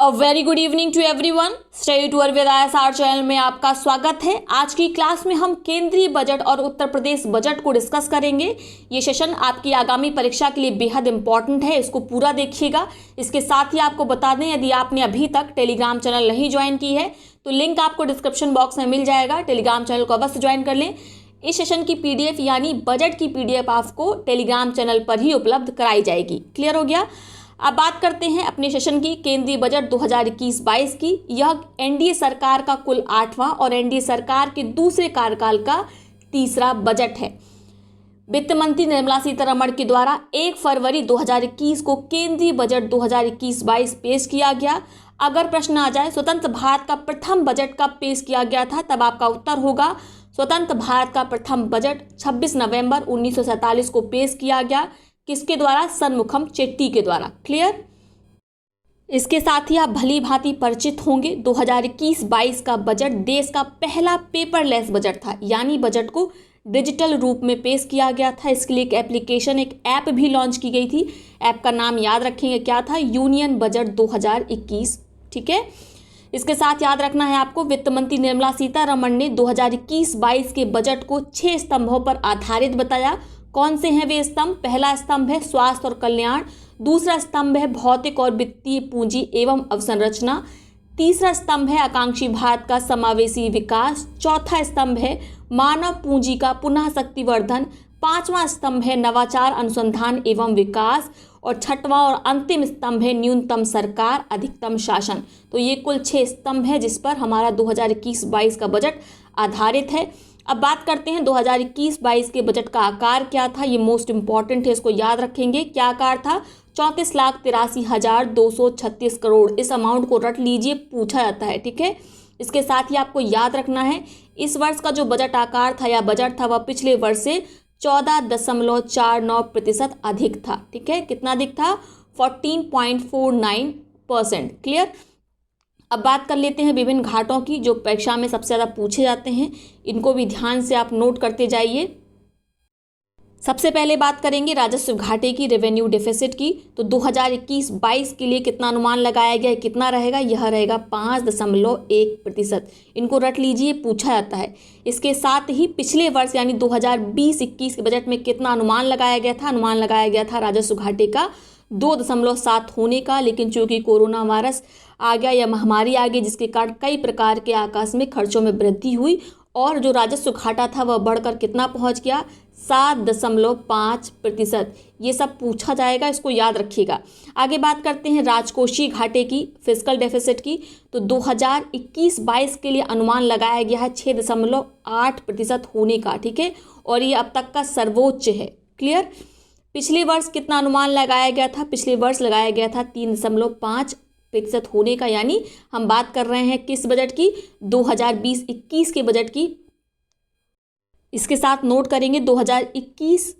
A very good evening to everyone. Study tour with ISR channel में आपका स्वागत है। आज की क्लास में हम केंद्रीय बजट और उत्तर प्रदेश बजट को डिस्कस करेंगे। ये सेशन आपकी आगामी परीक्षा के लिए बेहद इंपॉर्टेंट है, इसको पूरा देखिएगा। इसके साथ ही आपको बता दें, यदि आपने अभी तक टेलीग्राम चैनल नहीं ज्वाइन की है तो लिंक आपको डिस्क्रिप्शन बॉक्स में मिल जाएगा। टेलीग्राम चैनल को अवश्य ज्वाइन कर लें। इस सेशन की PDF यानी बजट की PDF आपको टेलीग्राम चैनल पर ही उपलब्ध कराई जाएगी। क्लियर हो गया। अब बात करते हैं अपने सेशन की केंद्रीय बजट 2021-22 की। यह NDA सरकार का कुल 8वां और NDA सरकार के दूसरे कार्यकाल का तीसरा बजट है। वित्त मंत्री निर्मला सीतारमण के द्वारा 1 फरवरी 2021 को केंद्रीय बजट 2021-22 पेश किया गया। अगर प्रश्न आ जाए स्वतंत्र भारत का प्रथम बजट कब पेश किया गया था, तब आपका उत्तर होगा स्वतंत्र भारत का प्रथम बजट 26 नवंबर 1947 को पेश किया गया। किसके द्वारा? सन्मुखम चेट्टी के द्वारा। क्लियर। इसके साथ ही आप भली भांति परिचित होंगे 2021-22 का बजट देश का पहला पेपरलेस बजट था, यानी बजट को डिजिटल रूप में पेश किया गया था। इसके लिए एक एप्लीकेशन, एक ऐप भी लॉन्च की गई थी। ऐप का नाम याद रखेंगे, क्या था? Union budget 2021। ठीक है। इसके साथ याद रखना है आपको, वित्त मंत्री निर्मला सीतारमण ने 2021-22 के बजट को 6 स्तंभों पर आधारित बताया। कौन से हैं वे स्तंभ? पहला स्तंभ है स्वास्थ्य और कल्याण, दूसरा स्तंभ है भौतिक और वित्तीय पूंजी एवं अवसंरचना, तीसरा स्तंभ है आकांक्षी भारत का समावेशी विकास, चौथा स्तंभ है मानव पूंजी का पुनः शक्तिवर्धन, पांचवा स्तंभ है नवाचार अनुसंधान एवं विकास और छठवां और अंतिम स्तंभ है न्यूनतम सरकार अधिकतम शासन। तो ये कुल 6 स्तंभ है जिस पर हमारा 2021-22 का बजट आधारित है। अब बात करते हैं 2021-22 के बजट का आकार क्या था। ये मोस्ट इंपॉर्टेंट है, इसको याद रखेंगे। क्या आकार था? 34,83,236 करोड़। इस अमाउंट को रट लीजिए, पूछा जाता है। ठीक है। इसके साथ ही आपको याद रखना है, इस वर्ष का जो बजट आकार था या बजट था वह पिछले वर्ष से 14.49% अधिक था। ठीक है। कितना अधिक था? 14.49%। क्लियर। अब बात कर लेते हैं विभिन्न घाटों की जो परीक्षा में सबसे ज़्यादा पूछे जाते हैं। इनको भी ध्यान से आप नोट करते जाइए। सबसे पहले बात करेंगे राजस्व घाटे की, रेवेन्यू डेफिसिट की। तो 2021-22 के लिए कितना अनुमान लगाया गया है, कितना रहेगा? यह रहेगा 5.1%। इनको रट लीजिए, पूछा जाता है। इसके साथ ही पिछले वर्ष यानी 2020-21 के बजट में कितना अनुमान लगाया गया था? अनुमान लगाया गया था राजस्व घाटे का 2.7 होने का, लेकिन चूंकि कोरोना वायरस आ गया या महामारी आ गई जिसके कारण कई प्रकार के आकस्मिक खर्चों में वृद्धि हुई और जो राजस्व घाटा था वह बढ़कर कितना पहुंच गया? 7.5%। ये सब पूछा जाएगा, इसको याद रखिएगा। आगे बात करते हैं राजकोषीय घाटे की, फिस्कल डेफिसिट की। तो 2021-22 के लिए अनुमान लगाया गया है 6.8% होने का। ठीक है। और ये अब तक का सर्वोच्च है। क्लियर। पिछले वर्ष कितना अनुमान लगाया गया था? पिछले वर्ष लगाया गया था 3.5% होने का, यानी हम बात कर रहे हैं किस बजट की? 2020-21 के बजट की। इसके साथ नोट करेंगे 2021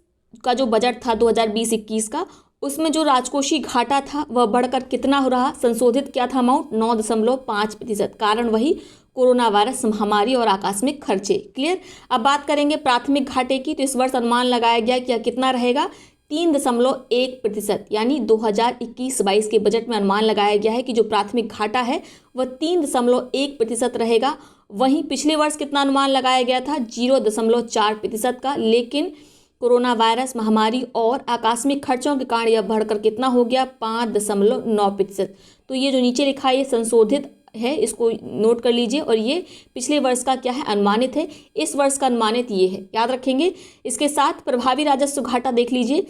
का जो बजट था 2020-21 का, उसमें जो राजकोषीय घाटा था वह बढ़कर कितना हो रहा? संशोधित क्या था अमाउंट? 9.5%। कारण वही कोरोना वायरस महामारी और आकस्मिक खर्चे। क्लियर। अब बात करेंगे प्राथमिक घाटे की। तो इस वर्ष अनुमान लगाया गया कि कितना रहेगा? 3.1%। यानी 2021-22 के बजट में अनुमान लगाया गया है कि जो प्राथमिक घाटा है वह 3.1% रहेगा। वहीं पिछले वर्ष कितना अनुमान लगाया गया था? 0.4% का, लेकिन कोरोना वायरस महामारी और आकस्मिक खर्चों के कारण यह बढ़कर कितना हो गया? 5.9%। तो ये जो नीचे लिखा है ये संशोधित है, इसको नोट कर लीजिए। और ये पिछले वर्ष का क्या है? अनुमानित है। इस वर्ष का अनुमानित ये है, याद रखेंगे। इसके साथ प्रभावी राजस्व घाटा देख लीजिए।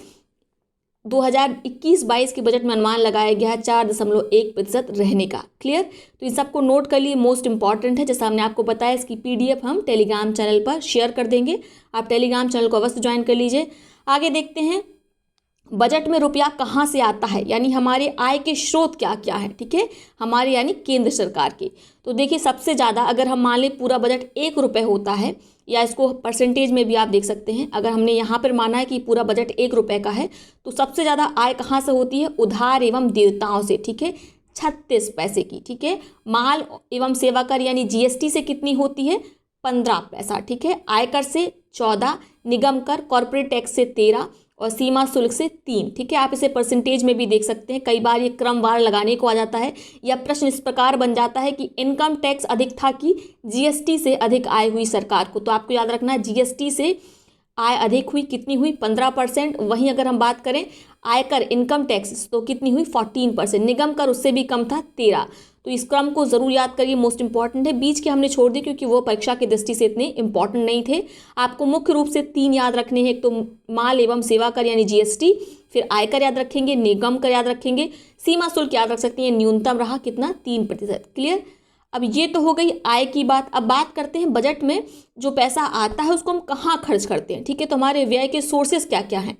2021-22 के बजट में अनुमान लगाया गया है 4.1% रहने का। क्लियर। तो इन सबको नोट कर लिए, मोस्ट इंपॉर्टेंट है। जैसा हमने आपको बताया, इसकी PDF हम टेलीग्राम चैनल पर शेयर कर देंगे। आप टेलीग्राम चैनल को अवश्य ज्वाइन कर लीजिए। आगे देखते हैं बजट में रुपया कहाँ से आता है, यानी हमारे आय के स्रोत क्या क्या है। ठीक है। हमारे यानी केंद्र सरकार की। तो देखिए, सबसे ज़्यादा अगर हम मान लें पूरा बजट 1 रुपये होता है, या इसको परसेंटेज में भी आप देख सकते हैं। अगर हमने यहाँ पर माना है कि पूरा बजट 1 रुपये का है, तो सबसे ज़्यादा आय कहाँ से होती है? उधार एवं देयताओं से। ठीक है। 36 पैसे की। ठीक है। माल एवं सेवा कर यानी GST से कितनी होती है? 15 पैसा। ठीक है। आयकर से 14, निगम कर कॉर्पोरेट टैक्स से 13 और सीमा शुल्क से 3। ठीक है, आप इसे परसेंटेज में भी देख सकते हैं। कई बार ये क्रमवार लगाने को आ जाता है या प्रश्न इस प्रकार बन जाता है कि इनकम टैक्स अधिक था कि जीएसटी से अधिक आय हुई सरकार को। तो आपको याद रखना है जीएसटी से आय अधिक हुई, कितनी हुई 15%। वहीं अगर हम बात करें आयकर इनकम टैक्स तो कितनी हुई 14%। निगम कर उससे भी कम था 13। तो इस क्रम को जरूर याद करिए, मोस्ट इंपॉर्टेंट है। बीच के हमने छोड़ दिए क्योंकि वो परीक्षा की दृष्टि से इतने इंपॉर्टेंट नहीं थे। आपको मुख्य रूप से 3 याद रखने हैं, एक तो माल एवं सेवा कर यानी जीएसटी, फिर आयकर याद रखेंगे, निगम कर याद रखेंगे, सीमा शुल्क याद रख सकते हैं। न्यूनतम रहा कितना 3%। क्लियर। अब ये तो हो गई आय की बात। अब बात करते हैं बजट में जो पैसा आता है उसको हम कहाँ खर्च करते हैं। ठीक है, तो हमारे व्यय के सोर्सेस क्या क्या हैं।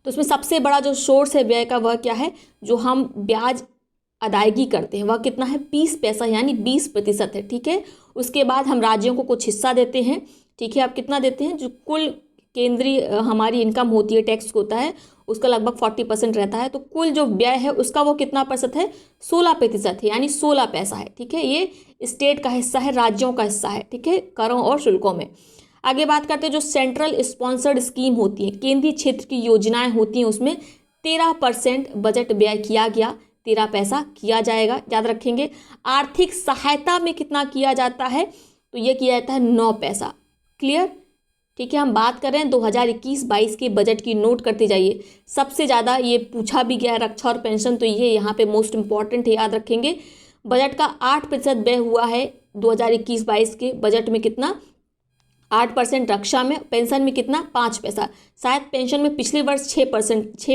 तो इसमें सबसे बड़ा जो सोर्स है व्यय का वह क्या है, जो हम ब्याज अदायगी करते हैं, वह कितना है 20 पैसा यानी 20% है। ठीक है, उसके बाद हम राज्यों को कुछ हिस्सा देते हैं। ठीक है, आप कितना देते हैं, जो कुल केंद्रीय हमारी इनकम होती है, टैक्स होता है, उसका लगभग 40% रहता है। तो कुल जो व्यय है उसका वो कितना प्रतिशत है 16% है, यानी 16 पैसा है। ठीक है, ये स्टेट का हिस्सा है, राज्यों का हिस्सा है। ठीक है, करों और शुल्कों में। आगे बात करते हैं जो सेंट्रल स्पॉन्सर्ड स्कीम होती है, केंद्रीय क्षेत्र की योजनाएं होती हैं, उसमें 13% बजट व्यय किया गया, 13 पैसा किया जाएगा, याद रखेंगे। आर्थिक सहायता में कितना किया जाता है, तो यह किया जाता है 9 पैसा। क्लियर। ठीक है, हम बात कर रहे हैं 2021-22 के बजट की, नोट करते जाइए। सबसे ज़्यादा ये पूछा भी गया है रक्षा और पेंशन, तो ये यहाँ पे मोस्ट इंपॉर्टेंट है, याद रखेंगे। बजट का 8% व्यय हुआ है 2021-22 के बजट में, कितना 8% रक्षा में, पेंशन में कितना 5 पैसा। शायद पेंशन में पिछले वर्ष 6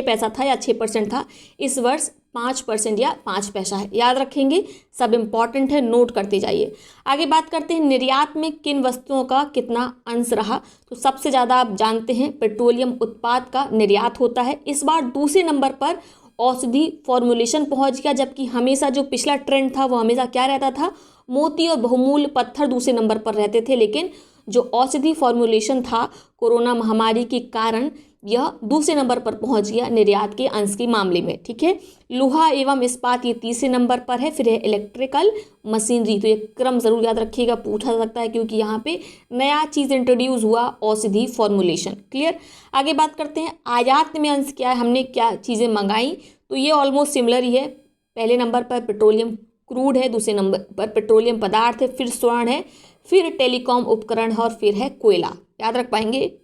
पैसा था या 6% था, इस वर्ष 5% या 5 पैसा है, याद रखेंगे। सब इंपॉर्टेंट है, नोट करते जाइए। आगे बात करते हैं निर्यात में किन वस्तुओं का कितना अंश रहा। तो सबसे ज़्यादा आप जानते हैं पेट्रोलियम उत्पाद का निर्यात होता है। इस बार दूसरे नंबर पर औषधि फॉर्मुलेशन पहुंच गया, जबकि हमेशा जो पिछला ट्रेंड था वो हमेशा क्या रहता था, मोती और बहुमूल्य पत्थर दूसरे नंबर पर रहते थे। लेकिन जो औषधि फॉर्मुलेशन था कोरोना महामारी के कारण यह दूसरे नंबर पर पहुंच गया निर्यात के अंश के मामले में। ठीक है, लोहा एवं इस्पात ये तीसरे नंबर पर है, फिर है इलेक्ट्रिकल मशीनरी। तो ये क्रम जरूर याद रखिएगा, पूछा जा सकता है क्योंकि यहाँ पे नया चीज़ इंट्रोड्यूस हुआ, औषधि फॉर्मुलेशन। क्लियर। आगे बात करते हैं आयात में अंश क्या है, हमने क्या चीज़ें मंगाई, तो ये ऑलमोस्ट सिमिलर ही है। पहले नंबर पर पेट्रोलियम क्रूड है, दूसरे नंबर पर पेट्रोलियम पदार्थ है, फिर स्वर्ण है, फिर टेलीकॉम उपकरण है और फिर है कोयला, याद रख पाएंगे।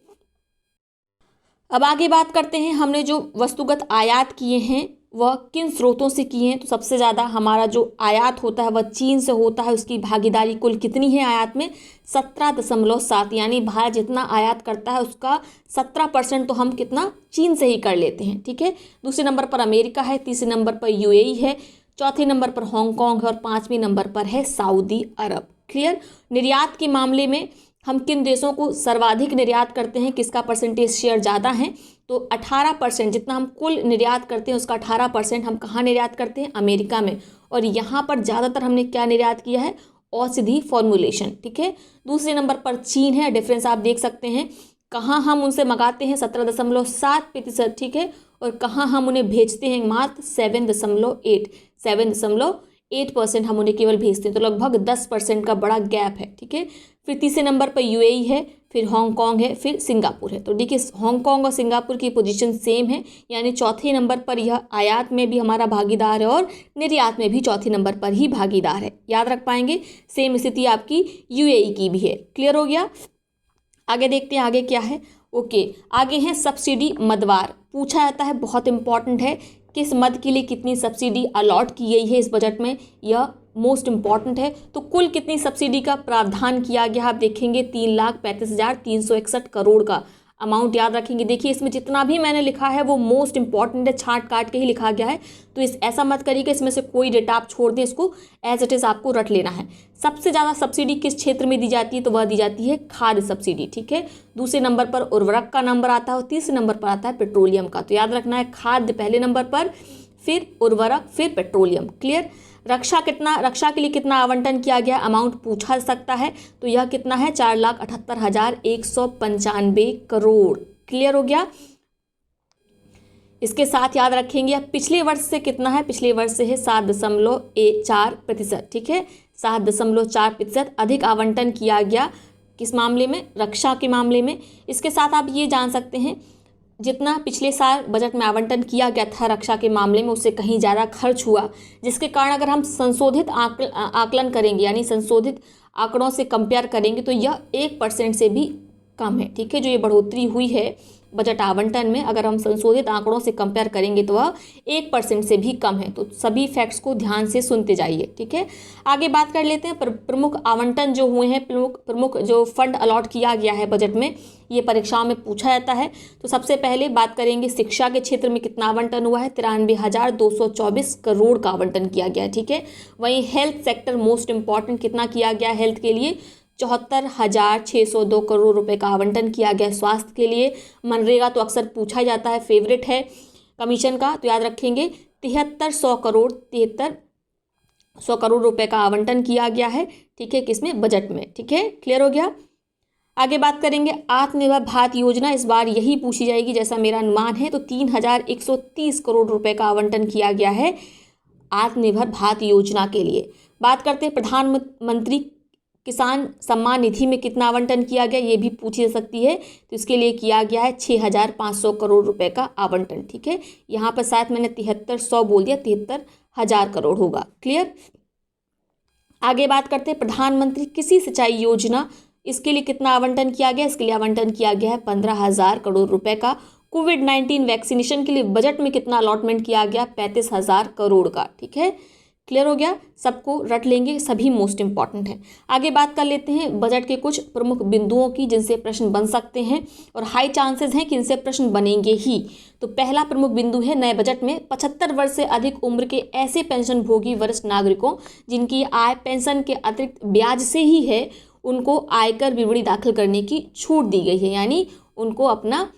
अब आगे बात करते हैं हमने जो वस्तुगत आयात किए हैं वह किन स्रोतों से किए हैं। तो सबसे ज़्यादा हमारा जो आयात होता है वह चीन से होता है। उसकी भागीदारी कुल कितनी है आयात में 17.7, यानी भारत जितना आयात करता है उसका 17% तो हम कितना चीन से ही कर लेते हैं। ठीक है, दूसरे नंबर पर अमेरिका है, तीसरे नंबर पर यूएई है, चौथे नंबर पर हांगकांग है और 5वें नंबर पर है सऊदी अरब। क्लियर। निर्यात के मामले में हम किन देशों को सर्वाधिक निर्यात करते हैं, किसका परसेंटेज शेयर ज़्यादा है, तो 18%, जितना हम कुल निर्यात करते हैं उसका 18% हम कहाँ निर्यात करते हैं, अमेरिका में। और यहाँ पर ज़्यादातर हमने क्या निर्यात किया है, औषधि फॉर्मुलेशन। ठीक है, दूसरे नंबर पर चीन है, डिफरेंस आप देख सकते हैं। कहाँ हम उनसे मंगाते हैं 17.7%। ठीक है, और कहाँ हम उन्हें भेजते हैं मात्र 7.8% हम उन्हें केवल भेजते हैं। तो लगभग 10% का बड़ा गैप है। ठीक है, फिर तीसरे नंबर पर यूएई है, फिर हांगकांग है, फिर सिंगापुर है। तो देखिए हांगकांग और सिंगापुर की पोजीशन सेम है, यानी चौथे नंबर पर यह आयात में भी हमारा भागीदार है और निर्यात में भी चौथे नंबर पर ही भागीदार है, याद रख पाएंगे। सेम स्थिति आपकी यूएई की भी है। क्लियर हो गया। आगे देखते हैं आगे क्या है। ओके, आगे है सब्सिडी मदवार, पूछा जाता है, बहुत इंपॉर्टेंट है। किस मद के लिए कितनी सब्सिडी अलॉट की गई है इस बजट में, यह मोस्ट इंपॉर्टेंट है। तो कुल कितनी सब्सिडी का प्रावधान किया गया आप देखेंगे 3,35,361 करोड़ का अमाउंट, याद रखेंगे। देखिए इसमें जितना भी मैंने लिखा है वो मोस्ट इंपॉर्टेंट है, छांट काट के ही लिखा गया है। तो ऐसा मत करिए कि इसमें से कोई डेटा आप छोड़ दें, इसको एज इट इज़ आपको रट लेना है। सबसे ज़्यादा सब्सिडी किस क्षेत्र में दी जाती है, तो वह दी जाती है खाद्य सब्सिडी। ठीक है, दूसरे नंबर पर उर्वरक का नंबर आता है और तीसरे नंबर पर आता है पेट्रोलियम का। तो याद रखना है खाद्य पहले नंबर पर, फिर उर्वरक, फिर पेट्रोलियम। क्लियर। रक्षा के लिए कितना आवंटन किया गया, अमाउंट पूछा जा सकता है। तो यह कितना है 4,78,195 करोड़। क्लियर हो गया। इसके साथ याद रखेंगे अब पिछले वर्ष से कितना है, पिछले वर्ष से है 7.4%। ठीक है, 7.4% अधिक आवंटन किया गया किस मामले में, रक्षा के मामले में। इसके साथ आप ये जान सकते हैं जितना पिछले साल बजट में आवंटन किया गया था रक्षा के मामले में उससे कहीं ज़्यादा खर्च हुआ, जिसके कारण अगर हम संशोधित आकलन करेंगे यानी संशोधित आंकड़ों से कंपेयर करेंगे तो यह 1% से भी कम है। ठीक है, जो ये बढ़ोतरी हुई है बजट आवंटन में अगर हम संशोधित आंकड़ों से कंपेयर करेंगे तो वह 1% से भी कम है। तो सभी फैक्ट्स को ध्यान से सुनते जाइए। ठीक है, आगे बात कर लेते हैं प्रमुख आवंटन जो हुए हैं, प्रमुख जो फंड अलॉट किया गया है बजट में, ये परीक्षाओं में पूछा जाता है। तो सबसे पहले बात करेंगे शिक्षा के क्षेत्र में कितना आवंटन हुआ है, 93,224 करोड़ का आवंटन किया गया है। ठीक है, वहीं हेल्थ सेक्टर मोस्ट इंपॉर्टेंट कितना किया गया हेल्थ के लिए, 74,602 करोड़ रुपए का आवंटन किया गया स्वास्थ्य के लिए। मनरेगा तो अक्सर पूछा जाता है, फेवरेट है कमीशन का, तो याद रखेंगे 7300 करोड़ रुपए का आवंटन किया गया है। ठीक है, किसमें, बजट में। ठीक है, क्लियर हो गया। आगे बात करेंगे आत्मनिर्भर भारत योजना, इस बार यही पूछी जाएगी जैसा मेरा अनुमान है। तो 3,130 करोड़ रुपए का आवंटन किया गया है आत्मनिर्भर भारत योजना के लिए। बात करते हैं प्रधानमंत्री किसान सम्मान निधि में कितना आवंटन किया गया, ये भी पूछी जा सकती है। तो इसके लिए किया गया है 6,500 करोड़ रुपए का आवंटन। ठीक है, यहाँ पर शायद मैंने 7300 बोल दिया, 73,000 करोड़ होगा। क्लियर। आगे बात करते हैं प्रधानमंत्री कृषि सिंचाई योजना, इसके लिए कितना आवंटन किया गया, इसके लिए आवंटन किया गया है 15,000 करोड़ रुपए का। कोविड-19 वैक्सीनेशन के लिए बजट में कितना अलॉटमेंट किया गया, 35,000 करोड़ का। ठीक है, क्लियर हो गया, सबको रट लेंगे, सभी मोस्ट इंपॉर्टेंट है। आगे बात कर लेते हैं बजट के कुछ प्रमुख बिंदुओं की जिनसे प्रश्न बन सकते हैं और हाई चांसेस हैं कि इनसे प्रश्न बनेंगे ही। तो पहला प्रमुख बिंदु है नए बजट में 75 वर्ष से अधिक उम्र के ऐसे पेंशन भोगी वरिष्ठ नागरिकों जिनकी आय पेंशन के अतिरिक्त ब्याज से ही है, उनको आयकर विवरणी दाखिल करने की छूट दी गई है, यानी उनको अपना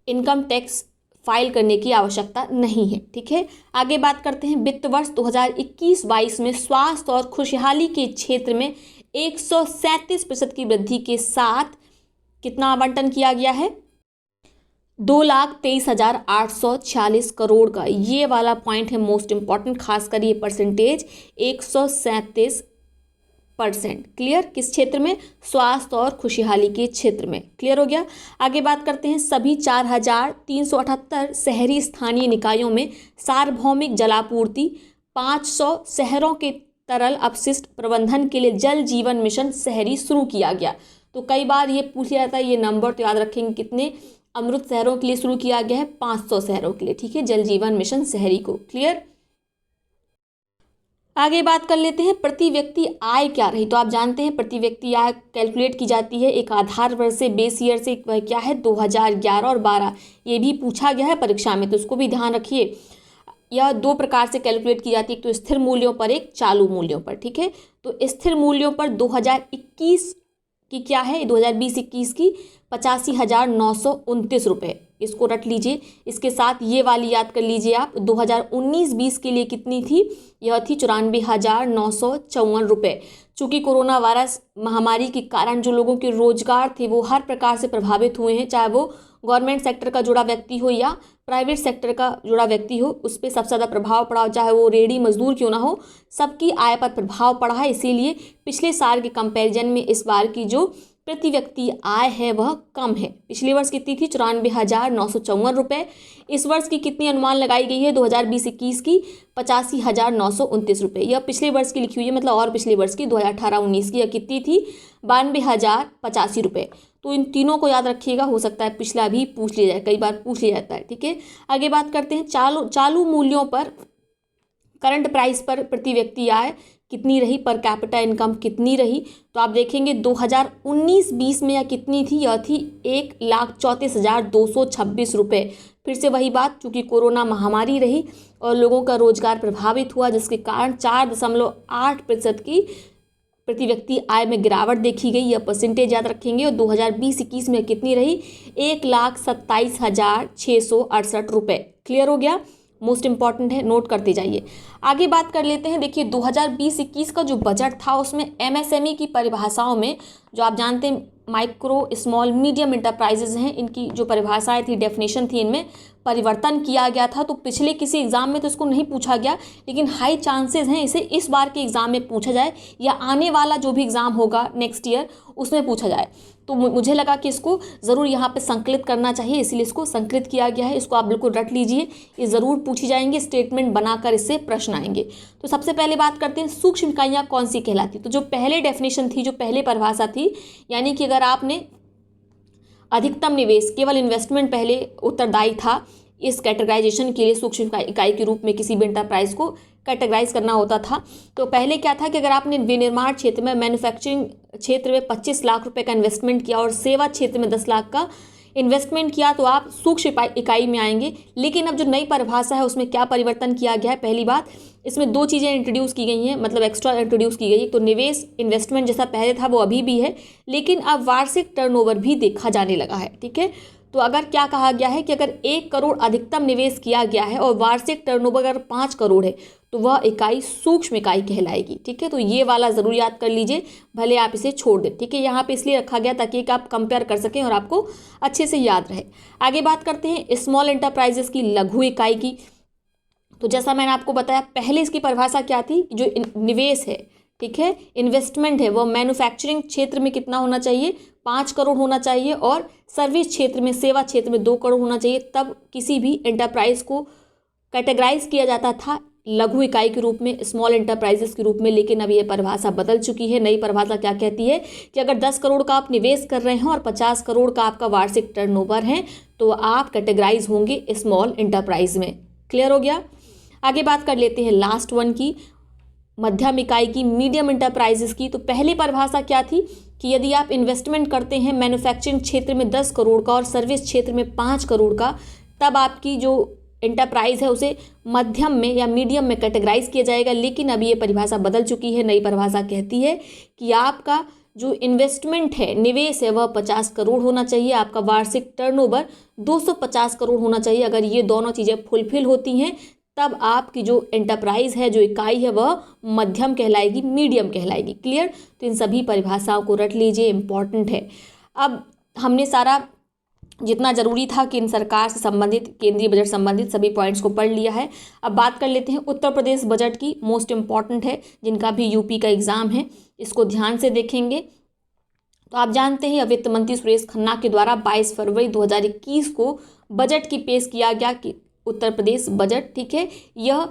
इनकम टैक्स फाइल करने की आवश्यकता नहीं है। ठीक है, आगे बात करते हैं वित्त वर्ष 2021-22 में स्वास्थ्य और खुशहाली के क्षेत्र में 137% की वृद्धि के साथ कितना आवंटन किया गया है, 2,23,846 करोड़ का। ये वाला पॉइंट है मोस्ट इंपॉर्टेंट, खासकर ये परसेंटेज 137%। क्लियर, किस क्षेत्र में, स्वास्थ्य और खुशहाली के क्षेत्र में। क्लियर हो गया। आगे बात करते हैं सभी 4,378 शहरी स्थानीय निकायों में सार्वभौमिक जलापूर्ति, 500 शहरों के तरल अपशिष्ट प्रबंधन के लिए जल जीवन मिशन शहरी शुरू किया गया। तो कई बार ये पूछा जाता है, ये नंबर तो याद रखेंगे कितने अमृत शहरों के लिए शुरू किया गया है, 500 शहरों के लिए। ठीक है, जल जीवन मिशन शहरी को। क्लियर। आगे बात कर लेते हैं प्रति व्यक्ति आय क्या रही। तो आप जानते हैं प्रति व्यक्ति आय कैलकुलेट की जाती है एक आधार वर्ष से, बेस ईयर से, वह क्या है 2011 और 12। ये भी पूछा गया है परीक्षा में, तो उसको भी ध्यान रखिए। यह दो प्रकार से कैलकुलेट की जाती है, एक तो स्थिर मूल्यों पर, एक चालू मूल्यों पर। ठीक है, तो स्थिर मूल्यों पर 2021 की क्या है, 2020-21 की 85,929 रुपये, इसको रट लीजिए। इसके साथ ये वाली याद कर लीजिए आप, 2019-20 के लिए कितनी थी, यह थी 94,954 रुपये। चूँकि कोरोना वायरस महामारी के कारण जो लोगों के रोजगार थे वो हर प्रकार से प्रभावित हुए हैं, चाहे वो गवर्नमेंट सेक्टर का जुड़ा व्यक्ति हो या प्राइवेट सेक्टर का जुड़ा व्यक्ति हो, उस पर सबसे ज़्यादा प्रभाव पड़ा, चाहे वो रेडी मजदूर क्यों ना हो, सबकी आय पर प्रभाव पड़ा है। इसीलिए पिछले साल के कंपैरिजन में इस बार की जो प्रति व्यक्ति आय है वह कम है। पिछले वर्ष कितनी थी, 94,954 रुपये। इस वर्ष की कितनी अनुमान लगाई गई है, 2020-21 की 85,929 रुपये। यह पिछले वर्ष की लिखी हुई है, मतलब और पिछले वर्ष की 2018-19 की यह कितनी थी, 92,085 रुपये। तो इन तीनों को याद रखिएगा, हो सकता है पिछला भी पूछ लिया जाए, कई बार पूछ लिया जाता है। ठीक है, आगे बात करते हैं चालू मूल्यों पर, करंट प्राइस पर प्रति व्यक्ति आय कितनी रही, पर कैपिटा इनकम कितनी रही। तो आप देखेंगे 2019-20 में यह कितनी थी, यह थी 1,34,226 रुपये। फिर से वही बात, चूँकि कोरोना महामारी रही और लोगों का रोजगार प्रभावित हुआ, जिसके कारण 4.8% की प्रति व्यक्ति आय में गिरावट देखी गई। यह परसेंटेज याद रखेंगे। और 2020-21 में कितनी रही, 1,27,668 रुपये। क्लियर हो गया, मोस्ट इंपॉर्टेंट है, नोट करते जाइए। आगे बात कर लेते हैं, देखिए 2020-21 का जो बजट था उसमें एमएसएमई की परिभाषाओं में, जो आप जानते हैं माइक्रो स्मॉल मीडियम इंटरप्राइजेज हैं, इनकी जो परिभाषाएं थी, डेफिनेशन थी, इनमें परिवर्तन किया गया था, तो पिछले किसी एग्ज़ाम में तो इसको नहीं पूछा गया, लेकिन हाई चांसेस हैं इसे इस बार के एग्ज़ाम में पूछा जाए या आने वाला जो भी एग्ज़ाम होगा नेक्स्ट ईयर उसमें पूछा जाए। तो मुझे लगा कि इसको ज़रूर यहाँ पे संकलित करना चाहिए, इसीलिए इसको संकलित किया गया है। इसको आप बिल्कुल रट लीजिए, ये ज़रूर पूछी जाएंगे, स्टेटमेंट बनाकर इससे प्रश्न आएंगे। तो सबसे पहले बात करते हैं सूक्ष्म इकाइयाँ कौन सी कहलाती। तो जो पहले डेफिनेशन थी, जो पहले परिभाषा थी, यानी कि अगर आपने अधिकतम निवेश केवल इन्वेस्टमेंट पहले उत्तरदायी था इस कैटेगराइजेशन के लिए, सूक्ष्म इकाई के रूप में किसी भी एंटरप्राइज को कैटेगराइज करना होता था। तो पहले क्या था कि अगर आपने विनिर्माण क्षेत्र में, मैन्युफैक्चरिंग क्षेत्र में 25 लाख रुपए का इन्वेस्टमेंट किया और सेवा क्षेत्र में 10 लाख का इन्वेस्टमेंट किया तो आप सूक्ष्म इकाई में आएंगे। लेकिन अब जो नई परिभाषा है उसमें क्या परिवर्तन किया गया है? पहली बात, इसमें 2 चीज़ें इंट्रोड्यूस की गई हैं, मतलब एक्स्ट्रा इंट्रोड्यूस की गई। तो निवेश इन्वेस्टमेंट जैसा पहले था वो अभी भी है, लेकिन अब वार्षिक टर्नओवर भी देखा जाने लगा है। ठीक है, तो अगर क्या कहा गया है कि अगर 1 करोड़ अधिकतम निवेश किया गया है और वार्षिक टर्नओवर अगर 5 करोड़ है तो वह इकाई सूक्ष्म इकाई कहलाएगी। ठीक है, तो ये वाला ज़रूर याद कर लीजिए, भले आप इसे छोड़ दें। ठीक है, यहाँ पे इसलिए रखा गया ताकि आप कंपेयर कर सकें और आपको अच्छे से याद रहे। आगे बात करते हैं स्मॉल एंटरप्राइजेस की, लघु इकाई की। तो जैसा मैंने आपको बताया, पहले इसकी परिभाषा क्या थी? जो निवेश है, ठीक है, इन्वेस्टमेंट है, वो मैन्युफैक्चरिंग क्षेत्र में कितना होना चाहिए? 5 करोड़ होना चाहिए, और सर्विस क्षेत्र में, सेवा क्षेत्र में 2 करोड़ होना चाहिए। तब किसी भी एंटरप्राइज को कैटेगराइज किया जाता था लघु इकाई के रूप में, स्मॉल एंटरप्राइजेस के रूप में। लेकिन अब ये परिभाषा बदल चुकी है। नई परिभाषा क्या कहती है कि अगर 10 करोड़ का आप निवेश कर रहे हैं और 50 करोड़ का आपका वार्षिक टर्नओवर है तो आप कैटेगराइज होंगे स्मॉल एंटरप्राइज में। क्लियर हो गया? आगे बात कर लेते हैं लास्ट वन की, मध्यम इकाई की, मीडियम एंटरप्राइजेस की। तो पहली परिभाषा क्या थी कि यदि आप इन्वेस्टमेंट करते हैं मैन्युफैक्चरिंग क्षेत्र में 10 करोड़ का और सर्विस क्षेत्र में 5 करोड़ का, तब आपकी जो एंटरप्राइज है उसे मध्यम में या मीडियम में कैटेगराइज किया जाएगा। लेकिन अब ये परिभाषा बदल चुकी है। नई परिभाषा कहती है कि आपका जो इन्वेस्टमेंट है, निवेश है, वह 50 करोड़ होना चाहिए, आपका वार्षिक टर्नओवर 250 करोड़ होना चाहिए। अगर ये दोनों चीज़ें फुलफिल होती हैं तब आपकी जो एंटरप्राइज है, जो इकाई है, वह मध्यम कहलाएगी, मीडियम कहलाएगी। क्लियर? तो इन सभी परिभाषाओं को रट लीजिए, इंपॉर्टेंट है। अब हमने सारा जितना ज़रूरी था कि इन सरकार से संबंधित, केंद्रीय बजट संबंधित सभी पॉइंट्स को पढ़ लिया है। अब बात कर लेते हैं उत्तर प्रदेश बजट की। मोस्ट इम्पॉर्टेंट है, जिनका भी यूपी का एग्ज़ाम है इसको ध्यान से देखेंगे। तो आप जानते हैं वित्त मंत्री सुरेश खन्ना के द्वारा 22 फरवरी 2021 को बजट की पेश किया गया कि उत्तर प्रदेश बजट। ठीक है, यह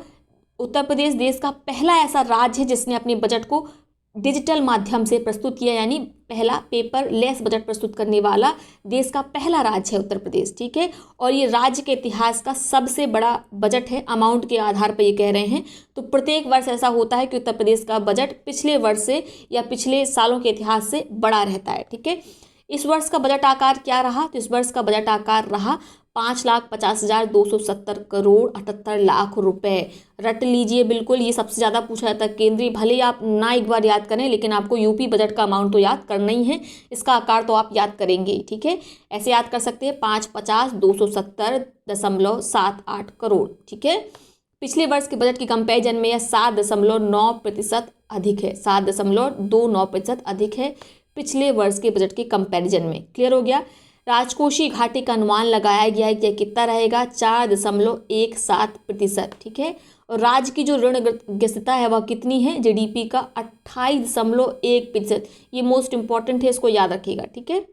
उत्तर प्रदेश देश का पहला ऐसा राज्य है जिसने अपने बजट को डिजिटल माध्यम से प्रस्तुत किया, यानी पहला पेपर लेस बजट प्रस्तुत करने वाला देश का पहला राज्य है उत्तर प्रदेश। ठीक है, और ये राज्य के इतिहास का सबसे बड़ा बजट है। अमाउंट के आधार पर ये कह रहे हैं, तो प्रत्येक वर्ष ऐसा होता है कि उत्तर प्रदेश का बजट पिछले वर्ष से या पिछले सालों के इतिहास से बड़ा रहता है। ठीक है, इस वर्ष का बजट आकार क्या रहा? तो इस वर्ष का बजट आकार रहा 5,50,270 करोड़ 78 लाख रुपए। रट लीजिए बिल्कुल, ये सबसे ज़्यादा पूछा जाता है केंद्रीय। भले ही आप ना एक बार याद करें, लेकिन आपको यूपी बजट का अमाउंट तो याद करना ही है, इसका आकार तो आप याद करेंगे ही। ठीक है, ऐसे याद कर सकते हैं 5,50,270.78 करोड़। ठीक है, पिछले वर्ष के बजट के कंपेरिजन में यह 7.9% अधिक है, 7.29% अधिक है पिछले वर्ष के बजट के कंपैरिजन में। क्लियर हो गया? राजकोषीय घाटे का अनुमान लगाया गया है कि यह कितना रहेगा? 4.17%। ठीक है, और राज्य की जो ऋणग्रस्तता है वह कितनी है? जीडीपी का 28.1%। ये मोस्ट इंपॉर्टेंट है, इसको याद रखिएगा। ठीक है,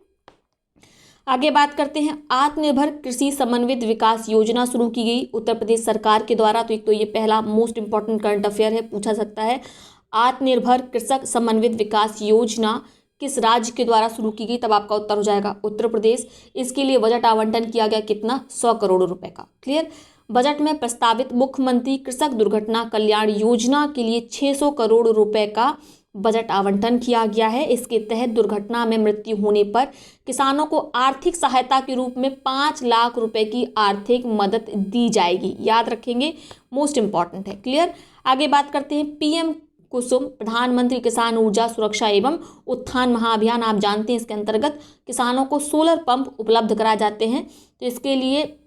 आगे बात करते हैं आत्मनिर्भर कृषि समन्वित विकास योजना शुरू की गई उत्तर प्रदेश सरकार के द्वारा। तो एक तो ये पहला मोस्ट इंपॉर्टेंट करंट अफेयर है, पूछा सकता है। आत्मनिर्भर कृषक समन्वित विकास योजना किस राज्य के द्वारा शुरू की गई? तब आपका उत्तर हो जाएगा उत्तर प्रदेश। इसके लिए बजट आवंटन किया गया कितना? 100 करोड़ रुपए का। क्लियर? बजट में प्रस्तावित मुख्यमंत्री कृषक दुर्घटना कल्याण योजना के लिए 600 करोड़ रुपए का बजट आवंटन किया गया है। इसके तहत दुर्घटना में मृत्यु होने पर किसानों को आर्थिक सहायता के रूप में 5 लाख रुपए की आर्थिक मदद दी जाएगी। याद रखेंगे, मोस्ट इंपॉर्टेंट है। क्लियर? आगे बात करते हैं पीएम कुसुम, प्रधानमंत्री किसान ऊर्जा सुरक्षा एवं उत्थान महाअभियान। आप जानते हैं इसके अंतर्गत किसानों को सोलर पंप उपलब्ध कराए जाते हैं। तो इसके लिए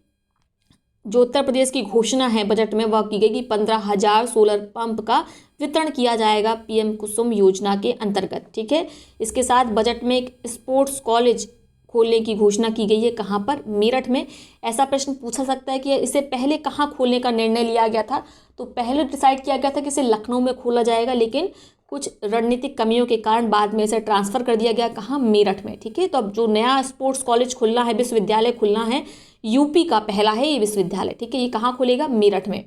जो उत्तर प्रदेश की घोषणा है बजट में वह की गई कि 15,000 सोलर पंप का वितरण किया जाएगा पीएम कुसुम योजना के अंतर्गत। ठीक है, इसके साथ बजट में एक स्पोर्ट्स कॉलेज खोलने की घोषणा की गई है। कहाँ पर? मेरठ में। ऐसा प्रश्न पूछा सकता है कि इससे पहले कहाँ खोलने का निर्णय लिया गया था। तो पहले डिसाइड किया गया था कि इसे लखनऊ में खोला जाएगा, लेकिन कुछ रणनीतिक कमियों के कारण बाद में इसे ट्रांसफ़र कर दिया गया। कहाँ? मेरठ में। ठीक है, तो अब जो नया स्पोर्ट्स कॉलेज खुलना है, विश्वविद्यालय खुलना है, यूपी का पहला है ये विश्वविद्यालय। ठीक है, ये कहाँ खुलेगा? मेरठ में।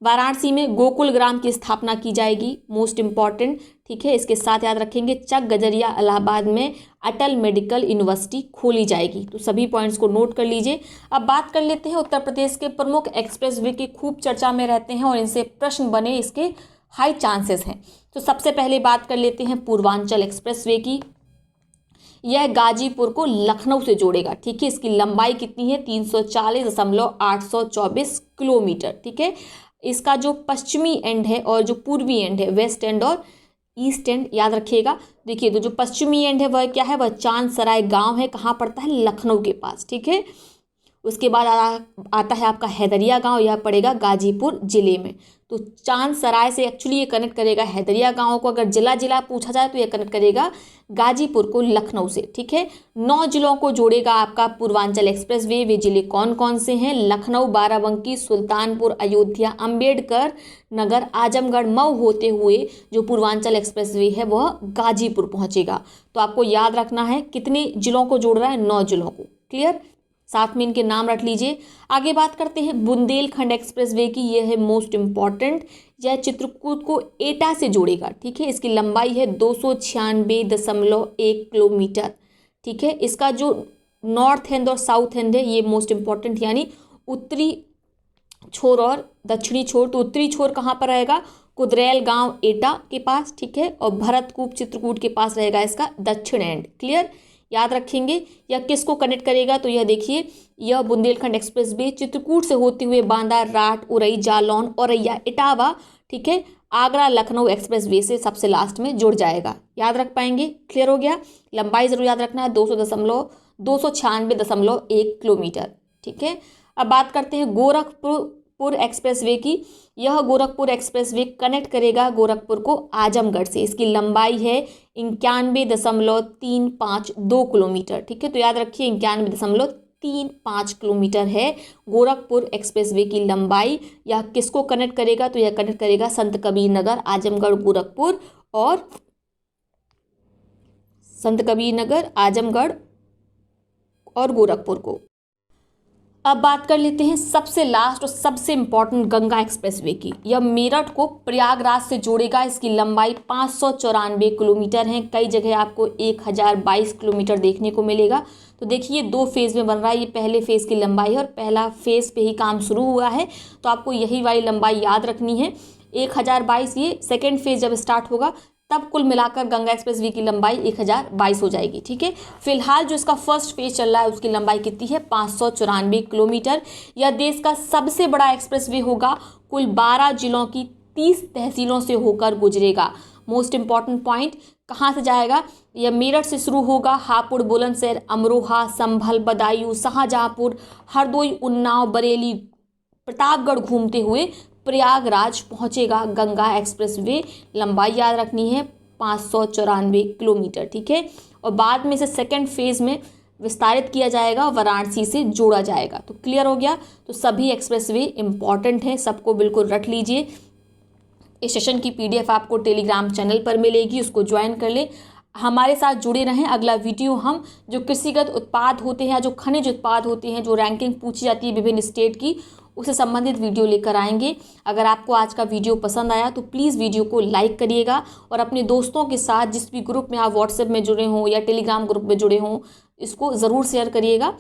वाराणसी में गोकुल ग्राम की स्थापना की जाएगी, मोस्ट इम्पॉर्टेंट। ठीक है, इसके साथ याद रखेंगे चक गजरिया इलाहाबाद में अटल मेडिकल यूनिवर्सिटी खोली जाएगी। तो सभी पॉइंट्स को नोट कर लीजिए। अब बात कर लेते हैं उत्तर प्रदेश के प्रमुख एक्सप्रेसवे की खूब चर्चा में रहते हैं और इनसे प्रश्न बने इसके हाई चांसेस हैं। तो सबसे पहले बात कर लेते हैं पूर्वांचल एक्सप्रेसवे की। यह गाजीपुर को लखनऊ से जोड़ेगा। ठीक है, इसकी लंबाई कितनी है? 340.824 किलोमीटर। ठीक है, इसका जो पश्चिमी एंड है और जो पूर्वी एंड है, वेस्ट एंड और ईस्ट एंड, याद रखिएगा। देखिए, तो जो पश्चिमी एंड है वह क्या है? वह चांद सराय गाँव है। कहाँ पड़ता है? लखनऊ के पास। ठीक है, उसके बाद आता है आपका हैदरिया गांव, यह पड़ेगा गाजीपुर जिले में। तो चांद सराय से एक्चुअली ये कनेक्ट करेगा हैदरिया गांव को। अगर जिला पूछा जाए तो ये कनेक्ट करेगा गाजीपुर को लखनऊ से। ठीक है, 9 जिलों को जोड़ेगा आपका पूर्वांचल एक्सप्रेसवे। वे जिले कौन कौन से हैं? लखनऊ, बाराबंकी, सुल्तानपुर, अयोध्या, अंबेडकर नगर, आजमगढ़, मऊ होते हुए जो पूर्वांचल एक्सप्रेसवे है वह गाजीपुर पहुंचेगा। तो आपको याद रखना है कितने जिलों को जोड़ रहा है? 9 जिलों को। क्लियर? साथ में इनके नाम रख लीजिए। आगे बात करते हैं बुंदेलखंड एक्सप्रेसवे की। यह है मोस्ट इम्पॉर्टेंट। यह चित्रकूट को एटा से जोड़ेगा। ठीक है, इसकी लंबाई है 296.1 किलोमीटर। ठीक है, इसका जो नॉर्थ एंड और साउथ एंड है ये मोस्ट इम्पॉर्टेंट, यानी उत्तरी छोर और दक्षिणी छोर। तो उत्तरी छोर कहाँ पर रहेगा? कुदरेल गांव एटा के पास। ठीक है, और भरतकूप चित्रकूट के पास रहेगा इसका दक्षिण एंड। क्लियर? याद रखेंगे। यह किसको कनेक्ट करेगा? तो यह देखिए, यह बुंदेलखंड एक्सप्रेसवे चित्रकूट से होते हुए बांदा, राट, उरई, जालौन, औरैया, इटावा, ठीक है, आगरा, लखनऊ एक्सप्रेसवे से सबसे लास्ट में जुड़ जाएगा। याद रख पाएंगे? क्लियर हो गया। लंबाई जरूर याद रखना है, 296.1 किलोमीटर। ठीक है, अब बात करते हैं गोरखपुर एक्सप्रेसवे की। यह गोरखपुर एक्सप्रेसवे कनेक्ट करेगा गोरखपुर को आजमगढ़ से। इसकी लंबाई है 91.352 किलोमीटर। ठीक है, तो याद रखिए 91.35 किलोमीटर है गोरखपुर एक्सप्रेसवे की लंबाई। यह किसको कनेक्ट करेगा? तो यह कनेक्ट करेगा संत कबीर नगर, आजमगढ़, गोरखपुर और संत कबीर नगर, आजमगढ़ और गोरखपुर को। अब बात कर लेते हैं सबसे लास्ट और सबसे इम्पॉर्टेंट गंगा एक्सप्रेसवे की। यह मेरठ को प्रयागराज से जोड़ेगा। इसकी लंबाई 594 किलोमीटर है। कई जगह आपको 1022 किलोमीटर देखने को मिलेगा। तो देखिए 2 फेज़ में बन रहा है। ये पहले फेज़ की लंबाई है और पहला फेज़ पे ही काम शुरू हुआ है, तो आपको यही वाली लंबाई याद रखनी है। 1022 ये सेकेंड फेज़ जब स्टार्ट होगा तब कुल मिलाकर गंगा एक्सप्रेसवे की लंबाई 1022 हो जाएगी। ठीक है, फिलहाल जो इसका फर्स्ट फेज चल रहा है उसकी लंबाई कितनी है? 594 किलोमीटर। यह देश का सबसे बड़ा एक्सप्रेसवे होगा। कुल 12 जिलों की 30 तहसीलों से होकर गुजरेगा। मोस्ट इंपॉर्टेंट पॉइंट, कहाँ से जाएगा? यह मेरठ से शुरू होगा। हापुड़, बुलंदशहर, अमरोहा, संभल, बदायूं, शाहजहाँपुर, हरदोई, उन्नाव, बरेली, प्रतापगढ़ घूमते हुए प्रयागराज पहुंचेगा गंगा एक्सप्रेसवे। लंबाई याद रखनी है 594 किलोमीटर। ठीक है, और बाद में इसे सेकेंड फेज में विस्तारित किया जाएगा, वाराणसी से जोड़ा जाएगा। तो क्लियर हो गया। तो सभी एक्सप्रेसवे इंपॉर्टेंट हैं, सबको बिल्कुल रख लीजिए। इस सेशन की PDF आपको टेलीग्राम चैनल पर मिलेगी, उसको ज्वाइन कर ले। हमारे साथ जुड़े रहें। अगला वीडियो हम जो कृषिगत उत्पाद होते हैं, जो खनिज उत्पाद होते हैं, जो रैंकिंग पूछी जाती है विभिन्न स्टेट की, उससे संबंधित वीडियो लेकर आएंगे। अगर आपको आज का वीडियो पसंद आया तो प्लीज़ वीडियो को लाइक करिएगा और अपने दोस्तों के साथ, जिस भी ग्रुप में आप व्हाट्सएप में जुड़े हों या टेलीग्राम ग्रुप में जुड़े हों, इसको ज़रूर शेयर करिएगा।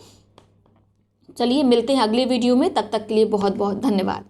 चलिए मिलते हैं अगले वीडियो में, तब तक के लिए बहुत बहुत धन्यवाद।